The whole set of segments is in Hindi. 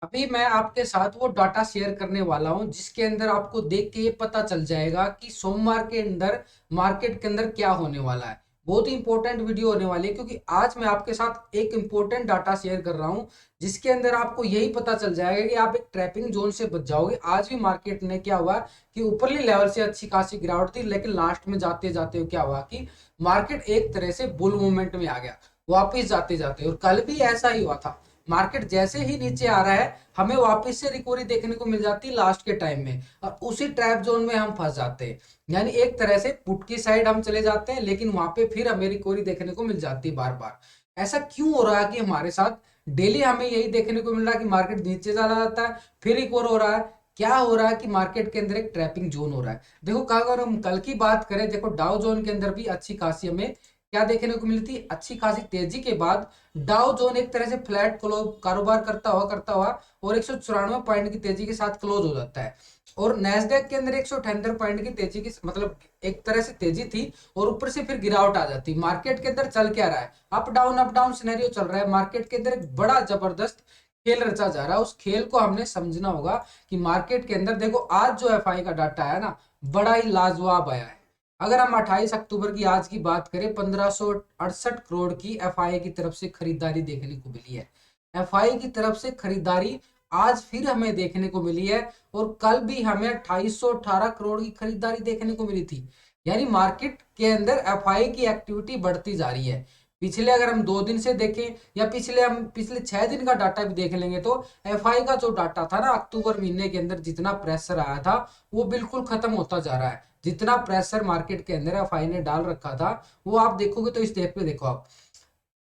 अभी मैं आपके साथ वो डाटा शेयर करने वाला हूं जिसके अंदर आपको देख के ये पता चल जाएगा कि सोमवार के अंदर मार्केट के अंदर क्या होने वाला है। बहुत ही इंपॉर्टेंट वीडियो होने वाली है क्योंकि आज मैं आपके साथ एक इंपॉर्टेंट डाटा शेयर कर रहा हूं जिसके अंदर आपको यही पता चल जाएगा कि आप एक ट्रैपिंग जोन से बच जाओगे। आज भी मार्केट ने क्या हुआ कि ऊपरली लेवल से अच्छी खासी गिरावट थी, लेकिन लास्ट में जाते जाते क्या हुआ कि मार्केट एक तरह से बुल मूवमेंट में आ गया वापिस जाते जाते। और कल भी ऐसा ही हुआ था। मार्केट जैसे ही नीचे आ रहा है हमें वापस से रिकवरी देखने को मिल जाती है लास्ट के टाइम में, और उसी ट्रैप जोन में हम फंस जाते हैं। यानी एक तरह से पुट की साइड हम चले जाते हैं, लेकिन वहां पे फिर हमें रिकवरी देखने को मिल जाती है बार बार। ऐसा क्यों हो रहा है कि हमारे साथ डेली हमें यही देखने को मिल रहा है कि मार्केट नीचे चला जाता है फिर रिकवर हो रहा है। क्या हो रहा है कि मार्केट के अंदर एक ट्रैपिंग जोन हो रहा है। देखो अगर हम कल की बात करें, देखो डाउ जोन के अंदर भी अच्छी खासी हमें क्या देखने को मिली थी, अच्छी खासी तेजी के बाद डाउ जोन एक तरह से फ्लैट कारोबार करता हुआ और 194 पॉइंट की तेजी के साथ क्लोज हो जाता है। और नैस्डैक के अंदर 178 पॉइंट की तेजी की मतलब एक तरह से तेजी थी और ऊपर से फिर गिरावट आ जाती। मार्केट के अंदर चल क्या रहा है, अप डाउन सिनेरियो चल रहा है। मार्केट के अंदर एक बड़ा जबरदस्त खेल रचा जा रहा है। उस खेल को हमने समझना होगा कि मार्केट के अंदर देखो आज जो एफआई का डाटा है ना, बड़ा ही लाजवाब आया है। अगर हम 28 अक्टूबर की आज की बात करें, 1568 करोड़ की एफआई की तरफ से खरीदारी देखने को मिली है। एफआई की तरफ से खरीदारी आज फिर हमें देखने को मिली है, और कल भी हमें 2818 करोड़ की खरीदारी देखने को मिली थी। यानी मार्केट के अंदर एफआई की एक्टिविटी बढ़ती जा रही है। पिछले अगर हम 2 दिन से देखें या पिछले 6 दिन का डाटा भी देख लेंगे तो एफआई का जो डाटा था ना, अक्टूबर महीने के अंदर जितना प्रेशर आया था वो बिल्कुल खत्म होता जा रहा है। जितना प्रेशर मार्केट के अंदर एफआई ने डाल रखा था वो आप देखोगे तो इस डेट पे देखो आप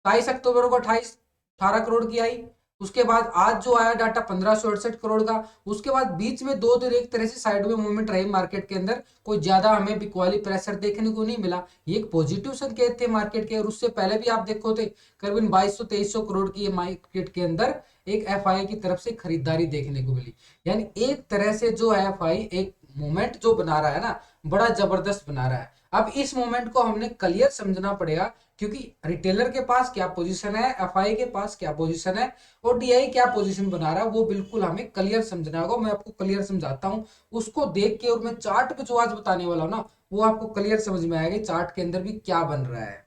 22 अक्टूबर को 18 करोड़ की आई। उसके बाद आज जो आया डाटा 1568 करोड़ का। उसके बाद बीच में 2 दिन एक तरह से साइड में मूवमेंट रही मार्केट के अंदर, कोई ज्यादा हमें बिकवाली प्रेशर देखने को नहीं मिला। ये एक पॉजिटिव संकेत थे मार्केट के। और उससे पहले भी आप देखो थे करीबन 2200-2300 करोड़ की मार्केट के अंदर एक एफआई की तरफ से खरीदारी देखने को मिली। यानी एक तरह से जो एफआई एक मोमेंट जो बना रहा है ना, बड़ा जबरदस्त बना रहा है। अब इस मोमेंट को हमने क्लियर समझना पड़ेगा, क्योंकि रिटेलर के पास क्या पोजीशन है, एफआई के पास क्या पोजीशन है और डीआई क्या पोजीशन बना रहा है, वो बिल्कुल हमें क्लियर समझना होगा। मैं आपको क्लियर समझाता हूं उसको देख के, और मैं चार्ट पे जो आज बताने वाला हूं ना, वो आपको क्लियर समझ में आएगा चार्ट के अंदर भी क्या बन रहा है।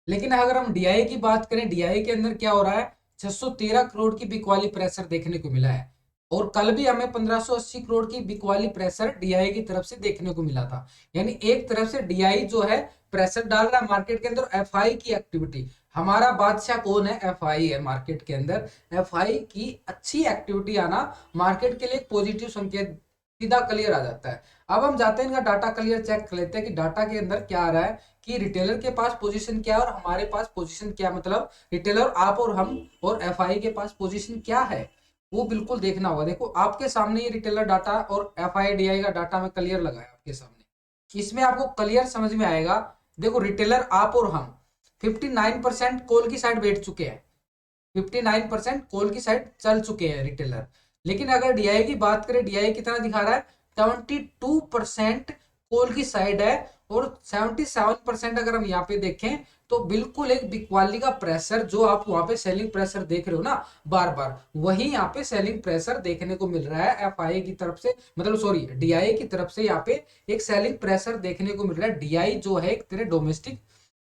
लेकिन अगर हम डीआई की बात करें, डीआई के अंदर क्या हो रहा है, 613 करोड़ की बिकवाली प्रेशर देखने को मिला है। और कल भी हमें 1580 करोड़ की बिकवाली प्रेशर डीआई की तरफ से देखने को मिला था। यानी एक तरफ से डीआई जो है प्रेशर डाल रहा है मार्केट के अंदर। एफआई की एक्टिविटी, हमारा बादशाह कौन है, एफआई है मार्केट के अंदर। एफआई की अच्छी एक्टिविटी आना मार्केट के लिए एक पॉजिटिव संकेत सीधा क्लियर आ जाता है। अब हम जाते हैं इनका डाटा क्लियर चेक कर लेते हैं कि डाटा के अंदर क्या आ रहा है, कि रिटेलर के पास पोजीशन क्या है और हमारे पास पोजीशन क्या, मतलब रिटेलर आप और हम और एफआई के पास पोजीशन क्या है, वो बिल्कुल देखना होगा। देखो आपके सामने ये रिटेलर डाटा और एफआई डीआई का डाटा में क्लियर लगाया आपके सामने, इसमें आपको क्लियर समझ में आएगा। देखो रिटेलर आप और हम 59% कॉल की साइड बैठ चुके हैं, 59% कॉल की साइड चल चुके हैं रिटेलर। लेकिन अगर डीआई की बात करें, डीआई कितना दिखा रहा है, 72% कॉल की साइड है। और 77% अगर हम यहाँ पे देखें तो बिल्कुल एक बिकवाली का प्रेशर, जो आप वहां पे सेलिंग प्रेशर देख रहे हो ना बार बार, वही यहाँ पे सेलिंग प्रेशर देखने को मिल रहा है एफआई की तरफ से, मतलब सॉरी डीआई की तरफ से। यहाँ पे एक सेलिंग प्रेशर देखने को मिल रहा है। डीआई जो है एक तरह डोमेस्टिक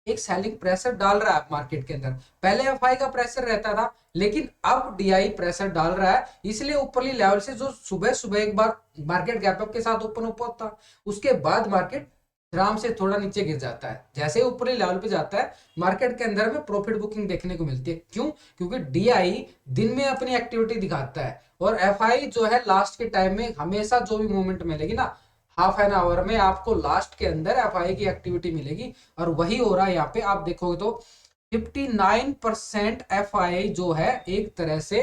एक सेलिंग प्रेशर डाल रहा है मार्केट के अंदर। पहले एफआई का प्रेशर रहता था, लेकिन अब डीआई प्रेशर डाल रहा है। इसलिए ऊपरली लेवल से जो सुबह सुबह एक बार मार्केट गैप अप के साथ ओपन ऊपर था, उसके बाद मार्केट आराम से थोड़ा नीचे गिर जाता है। जैसे ही ऊपरी लेवल पे जाता है मार्केट के अंदर में प्रॉफिट बुकिंग देखने को मिलती है। क्यों? क्योंकि डीआई दिन में अपनी एक्टिविटी दिखाता है, और एफआई जो है लास्ट के टाइम में हमेशा जो भी मूवमेंट मिलेगी ना, हाफ एन आवर में आपको लास्ट के अंदर एफआई की एक्टिविटी मिलेगी। और वही हो रहा है यहाँ पे। आप देखोगे तो 59% एफआई जो है एक तरह से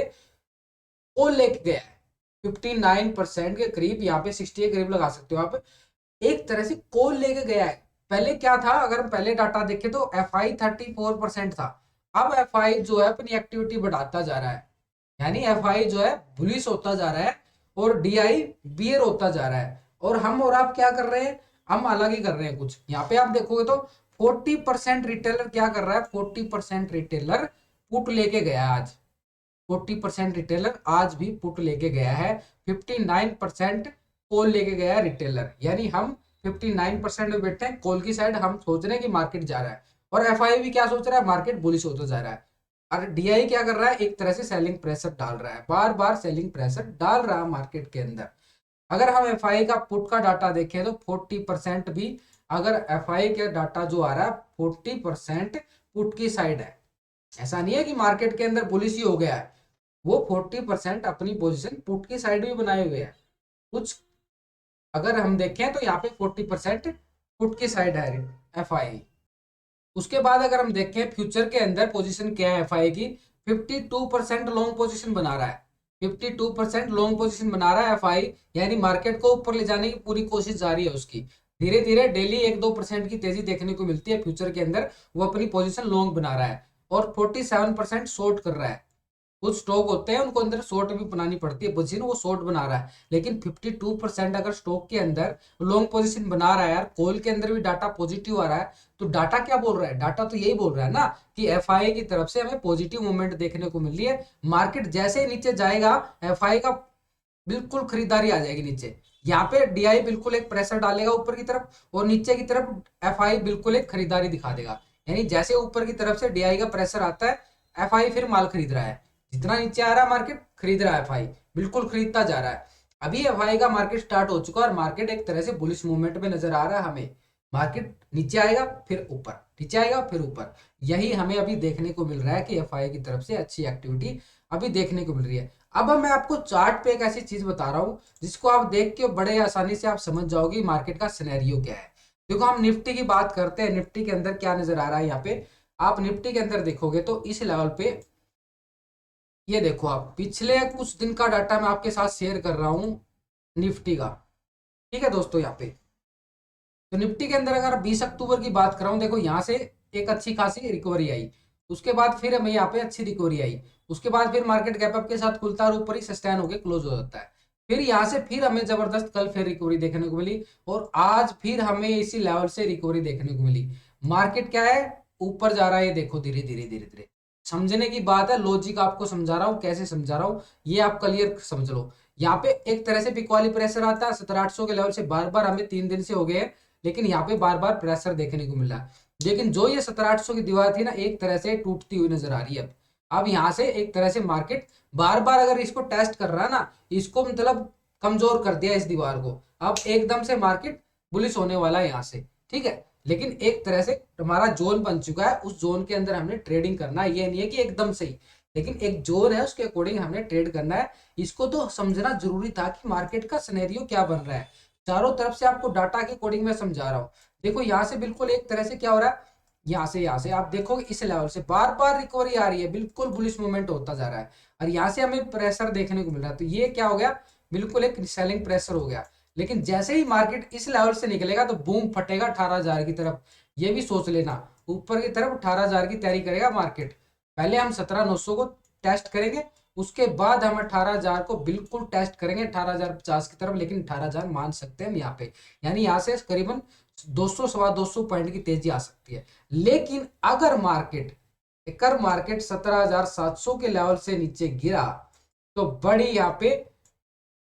वो लेके गया है। 59% के करीब, यहाँ पे 60 के करीब लगा सकते हो आप, एक तरह से कॉल लेके गया है। पहले क्या था, अगर हम पहले डाटा देखें तो एफआई 34% था। अब एफआई जो है अपनी एक्टिविटी बढ़ाता जा रहा है। यानी एफआई जो है बुलिश होता जा रहा है और डीआई बियर होता जा रहा है। और हम और आप क्या कर रहे हैं, हम अलग ही कर रहे हैं कुछ। यहाँ पे आप देखोगे तो 40% रिटेलर क्या कर रहा है, 40% रिटेलर पुट लेके गया आज। 40% रिटेलर आज भी पुट लेके गया है, 59% कॉल लेके गया है रिटेलर। यानी हम 59% में बैठे हैं कॉल की साइड, हम सोच रहे हैं कि मार्केट जा रहा है, और एफआई भी क्या सोच रहा है, मार्केट बुलिश होता जा रहा है। और डीआई क्या कर रहा है, एक तरह से सेलिंग प्रेशर डाल रहा है, बार बार सेलिंग प्रेशर डाल रहा है मार्केट के अंदर। अगर हम एफआई का पुट का डाटा देखें तो 40% भी, अगर एफआई का डाटा जो आ रहा है 40% पुट की साइड है। ऐसा नहीं है कि मार्केट के अंदर बुलिश ही हो गया है, वो 40% अपनी पोजीशन पुट की साइड भी बनाए हुए है। कुछ अगर हम देखें तो यहाँ पे 40% पुट की साइड है एफआई। उसके बाद अगर हम देखें फ्यूचर के अंदर पोजीशन क्या है एफआई की, 52% लॉन्ग पोजीशन बना रहा है, 52% लॉन्ग पोजीशन बना रहा है एफआई। यानी मार्केट को ऊपर ले जाने की पूरी कोशिश जारी है उसकी। धीरे धीरे डेली 1-2% की तेजी देखने को मिलती है फ्यूचर के अंदर, वो अपनी पोजीशन लॉन्ग बना रहा है। और 47% शॉर्ट कर रहा है। कुछ स्टॉक होते हैं उनको अंदर शॉर्ट भी बनानी पड़ती है पोजीशन, वो शॉर्ट बना रहा है। लेकिन 52% अगर स्टॉक के अंदर लॉन्ग पोजीशन बना रहा है यार, कॉल के अंदर भी डाटा पॉजिटिव आ रहा है, तो डाटा क्या बोल रहा है, डाटा तो यही बोल रहा है ना कि एफआई की तरफ से हमें पॉजिटिव मूवमेंट देखने को मिल रही है। मार्केट जैसे ही नीचे जाएगा एफआई का बिल्कुल खरीदारी आ जाएगी नीचे। यहाँ पे डीआई बिल्कुल एक प्रेशर डालेगा ऊपर की तरफ, और नीचे की तरफ एफआई बिल्कुल एक खरीदारी दिखा देगा। यानी जैसे ऊपर की तरफ से डीआई का प्रेशर आता है, एफआई फिर माल खरीद रहा है, जितना नीचे आ रहा है मार्केट खरीद रहा है, एफआई बिल्कुल खरीदता जा रहा है। अभी एफआई का मार्केट स्टार्ट हो चुका है और मार्केट एक तरह से बुलिश मूवमेंट में नजर आ रहा है हमें। मार्केट नीचे आएगा फिर ऊपर, नीचे आएगा फिर ऊपर, यही हमें अभी देखने को मिल रहा है कि एफआई की तरफ से अच्छी एक्टिविटी अभी देखने को मिल रही है। अब मैं आपको चार्ट पे एक ऐसी चीज बता रहा हूं जिसको आप देख के बड़े आसानी से आप समझ जाओगे मार्केट का सिनेरियो क्या है। देखो हम निफ्टी की बात करते हैं, निफ्टी के अंदर क्या नजर आ रहा है यहाँ पे। आप निफ्टी के अंदर देखोगे तो इस लेवल पे, ये देखो आप पिछले कुछ दिन का डाटा मैं आपके साथ शेयर कर रहा हूँ निफ्टी का। ठीक है दोस्तों, यहाँ पे तो निफ्टी के अंदर अगर 20 अक्टूबर की बात कर रहा हूँ, देखो यहाँ से एक अच्छी खासी रिकवरी आई, उसके बाद फिर हमें यहाँ पे अच्छी रिकवरी आई, उसके बाद फिर मार्केट गैप अप के साथ खुलता और ऊपर ही सस्टेन होकर क्लोज हो जाता है। फिर यहाँ से फिर हमें जबरदस्त कल फिर रिकवरी देखने को मिली, और आज फिर हमें इसी लेवल से रिकवरी देखने को मिली। मार्केट क्या है, ऊपर जा रहा है, ये देखो धीरे धीरे धीरे धीरे। समझने की बात है, लॉजिक आपको समझा रहा हूँ, कैसे समझा रहा हूँ ये आप क्लियर समझ लो। यहाँ पे एक तरह से बिकवाली प्रेशर आता है 1700 के लेवल से, बार बार हमें 3 दिन से हो गए हैं, लेकिन यहाँ पे बार बार प्रेशर देखने को मिला। लेकिन जो ये 1700 की दीवार थी ना, एक तरह से टूटती हुई नजर आ रही है। अब यहाँ से एक तरह से मार्केट बार बार अगर इसको टेस्ट कर रहा है ना, इसको मतलब कमजोर कर दिया इस दीवार को, अब एकदम से मार्केट बुलिश होने वाला है यहाँ से। ठीक है, लेकिन एक तरह से हमारा जोन बन चुका है, उस जोन के अंदर हमने ट्रेडिंग करना है, ये नहीं है कि एकदम से ही, लेकिन एक जोन है उसके अकॉर्डिंग हमने ट्रेड करना है। इसको तो समझना जरूरी था कि मार्केट का सिनेरियो क्या बन रहा है। चारों तरफ से आपको डाटा के अकॉर्डिंग मैं समझा रहा हूँ। देखो यहाँ से बिल्कुल एक तरह से क्या हो रहा है, यहाँ से आप देखोगे इस लेवल से बार बार रिकवरी आ रही है, बिल्कुल बुलिश मूवमेंट होता जा रहा है, और यहाँ से हमें प्रेशर देखने को मिल रहा है। तो ये क्या हो गया, बिल्कुल एक सेलिंग प्रेशर हो गया। लेकिन जैसे ही मार्केट इस लेवल से निकलेगा तो बूम फटेगा 18,000 की तरफ, ये भी सोच लेना, ऊपर की तरफ 18,000 की तैयारी करेगा मार्केट। पहले हम 17,900 को टेस्ट करेंगे, उसके बाद हम 18,000 को बिल्कुल टेस्ट करेंगे, 18,050 की तरफ, लेकिन 18,000 मान सकते हैं हम यहाँ पे। यानी यहाँ से करीबन 200 सवा 200 पॉइंट की तेजी आ सकती है। लेकिन अगर मार्केट 17,700 के लेवल से नीचे गिरा तो बड़ी यहाँ पे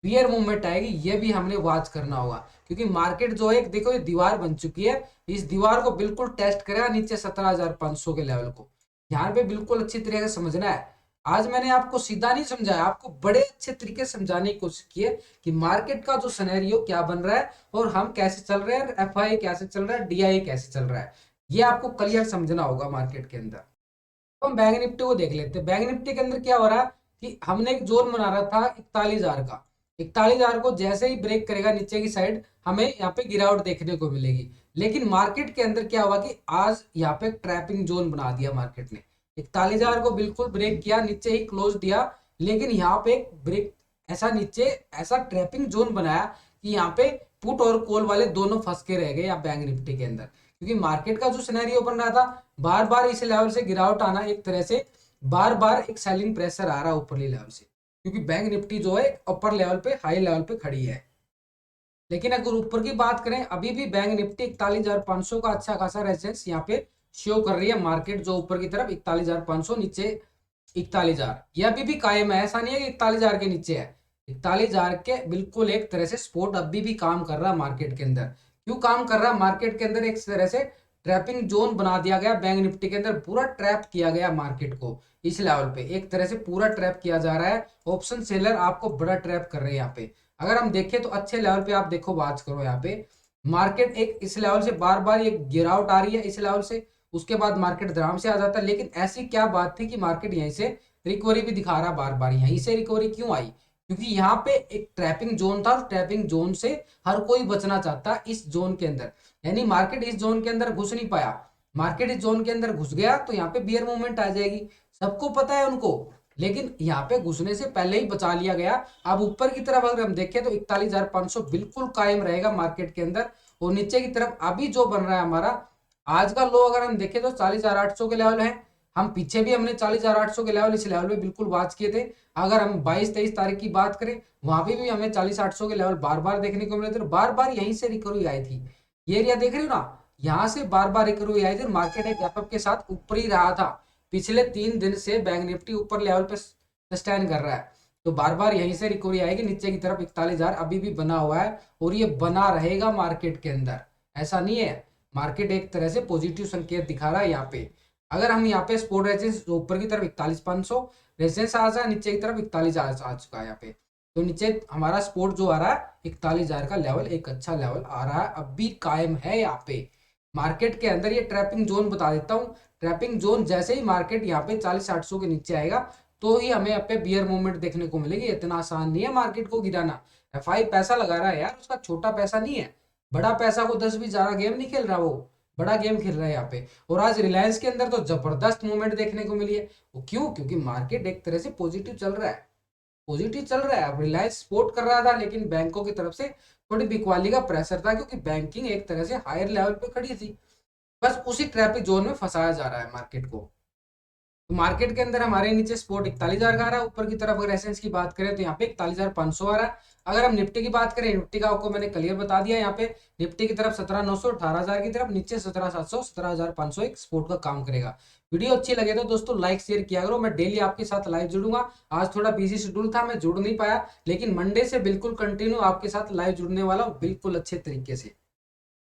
बियर मूवमेंट आएगी, ये भी हमने वॉच करना होगा। क्योंकि मार्केट जो है, देखो ये दीवार बन चुकी है, इस दीवार को बिल्कुल टेस्ट करेगा नीचे 17,500 के लेवल को। यहाँ पे बिल्कुल अच्छी तरीके से समझना है। आज मैंने आपको सीधा नहीं समझाया, आपको बड़े अच्छे तरीके से समझाने की कोशिश की है कि मार्केट का जो सिनेरियो क्या बन रहा है और हम कैसे चल रहे हैं, एफआई कैसे चल रहा है, डीआई कैसे चल रहा है, ये आपको क्लियर समझना होगा मार्केट के अंदर। तो हम बैंक निफ्टी को देख लेते हैं। बैंक निफ्टी के अंदर क्या हो रहा है कि हमने एक जोन बना रहा था 41,000 का, 41,000 को जैसे ही ब्रेक करेगा नीचे की साइड, हमें यहाँ पे गिरावट देखने को मिलेगी। लेकिन मार्केट के अंदर क्या हुआ कि आज यहाँ पे ट्रैपिंग जोन बना दिया मार्केट ने, 41,000 को बिल्कुल ब्रेक किया, नीचे ही क्लोज दिया। लेकिन यहाँ पे एक ब्रेक, ऐसा नीचे ऐसा ट्रैपिंग जोन बनाया कि यहाँ पे पुट और कॉल वाले दोनों फंस के रह गए यहाँ बैंक निफ्टी के अंदर। क्योंकि मार्केट का जो सिनेरियो बन रहा था, बार बार इस लेवल से गिरावट आना, एक तरह से बार बार एक सेलिंग प्रेशर आ रहा है ऊपरली लेवल से, क्योंकि बैंक निफ्टी जो है अपर लेवल पे, हाई लेवल पे खड़ी है। लेकिन अगर ऊपर की बात करें, अभी भी बैंक निफ्टी 41,500 का अच्छा खासा रेजिस्टेंस यहाँ पे शो कर रही है। मार्केट जो ऊपर की तरफ 41,500, नीचे 41,000 ये अभी भी कायम है, ऐसा नहीं है कि 41,000 के नीचे है। 41,000 के बिल्कुल एक तरह से सपोर्ट अभी भी काम कर रहा है मार्केट के अंदर। क्यों काम कर रहा है मार्केट के अंदर? एक तरह से ट्रैपिंग जोन बना दिया गया बैंक निफ्टी के अंदर, पूरा ट्रैप किया गया मार्केट को इस लेवल पे, एक तरह से पूरा ट्रैप किया जा रहा है। ऑप्शन सेलर आपको बड़ा ट्रैप कर रहे हैं यहाँ पे। अगर हम देखें तो अच्छे लेवल पे आप देखो, बात करो यहाँ पे मार्केट एक इस लेवल से बार बार ये गिरावट आ रही है इस लेवल से, उसके बाद मार्केट धड़ाम से आ जाता है। लेकिन ऐसी क्या बात थी कि मार्केट यहीं से रिकवरी भी दिखा रहा बार बार? यहीं से रिकवरी क्यों आई? क्योंकि यहाँ पे एक ट्रैपिंग जोन था और ट्रैपिंग जोन से हर कोई बचना चाहता इस जोन के अंदर, यानी मार्केट इस जोन के अंदर घुस नहीं पाया। मार्केट इस जोन के अंदर घुस गया तो यहाँ पे बियर मूवमेंट आ जाएगी, सबको पता है उनको, लेकिन यहाँ पे घुसने से पहले ही बचा लिया गया। अब ऊपर की तरफ अगर हम देखें तो 41,500 बिल्कुल कायम रहेगा मार्केट के अंदर। और नीचे की तरफ अभी जो बन रहा है हमारा आज का लो, अगर हम देखें तो 40,800 के लेवल है। हम पीछे भी हमने 40,800 के लेवल, इस लेवल पे बिल्कुल बात किए थे। अगर हम 22-23 तारीख की बात करें, वहां पे भी हमें 40,800 के लेवल बार बार देखने को मिले थे, बार बार यहीं से रिकवरी आई थी। ये एरिया देख रहे हो ना, यहाँ से बार बार रिकवरी आई थी। मार्केट एक गैप अप के साथ ऊपर ही रहा था। पिछले 3 दिन से बैंक निफ्टी ऊपर लेवल पे स्टैंड कर रहा है, तो बार बार यहीं से रिकवरी आएगी। नीचे की तरफ 41,000 अभी भी बना हुआ है और ये बना रहेगा मार्केट के अंदर, ऐसा नहीं है। मार्केट एक तरह से पॉजिटिव संकेत दिखा रहा है यहाँ पे। अगर हम यहाँ पे स्पोर्ट रेजिस्टेंस ऊपर की तरफ 41,500 रेजिस्टेंस आ जाए, नीचे की तरफ 41,000 आ चुका है यहाँ पे। तो नीचे हमारा स्पोर्ट जो आ रहा है 41,000 का लेवल, एक अच्छा लेवल आ रहा है, अब भी कायम है यहाँ पे मार्केट के अंदर। ये ट्रैपिंग जोन बता देता हूँ, ट्रैपिंग जोन जैसे ही मार्केट यहाँ पे 40,800 के नीचे आएगा तो ही हमें यहाँ पे बियर मूवमेंट देखने को मिलेगी। इतना आसान नहीं है मार्केट को गिराना। एफआई पैसा लगा रहा है यार, उसका छोटा पैसा नहीं है, बड़ा पैसा को 10-20 गेम नहीं खेल रहा, वो बड़ा गेम खेल रहा है यहाँ पे। और आज रिलायंस के अंदर तो जबरदस्त मूवमेंट देखने को मिली है। वो क्यों? क्योंकि मार्केट एक तरह से पॉजिटिव चल रहा है, पॉजिटिव चल रहा है। अब रिलायंस सपोर्ट कर रहा था, लेकिन बैंकों की तरफ से थोड़ी बिकवाली का प्रेशर था, क्योंकि बैंकिंग एक तरह से हायर लेवल पे खड़ी थी। बस उसी ट्रैफिक जोन में फंसाया जा रहा है मार्केट को। तो मार्केट के अंदर हमारे नीचे स्पोर्ट 41,000 का आ रहा है, ऊपर की तरफ अगर एसेंस की बात करें तो यहाँ पे 41,500 आ रहा है। अगर हम निफ्टी की बात करें, निफ्टी का आपको मैंने क्लियर बता दिया, यहाँ पे निफ्टी की तरफ 17,900 18,000 की तरफ, नीचे 17,700 17,500 एक सपोर्ट का काम करेगा। वीडियो अच्छी लगे तो दोस्तों लाइक शेयर किया करो। मैं डेली आपके साथ लाइव जुड़ूंगा। आज थोड़ा बिजी शेड्यूल था, मैं जुड़ नहीं पाया, लेकिन मंडे से बिल्कुल कंटिन्यू आपके साथ लाइव जुड़ने वाला हूँ, बिल्कुल अच्छे तरीके से।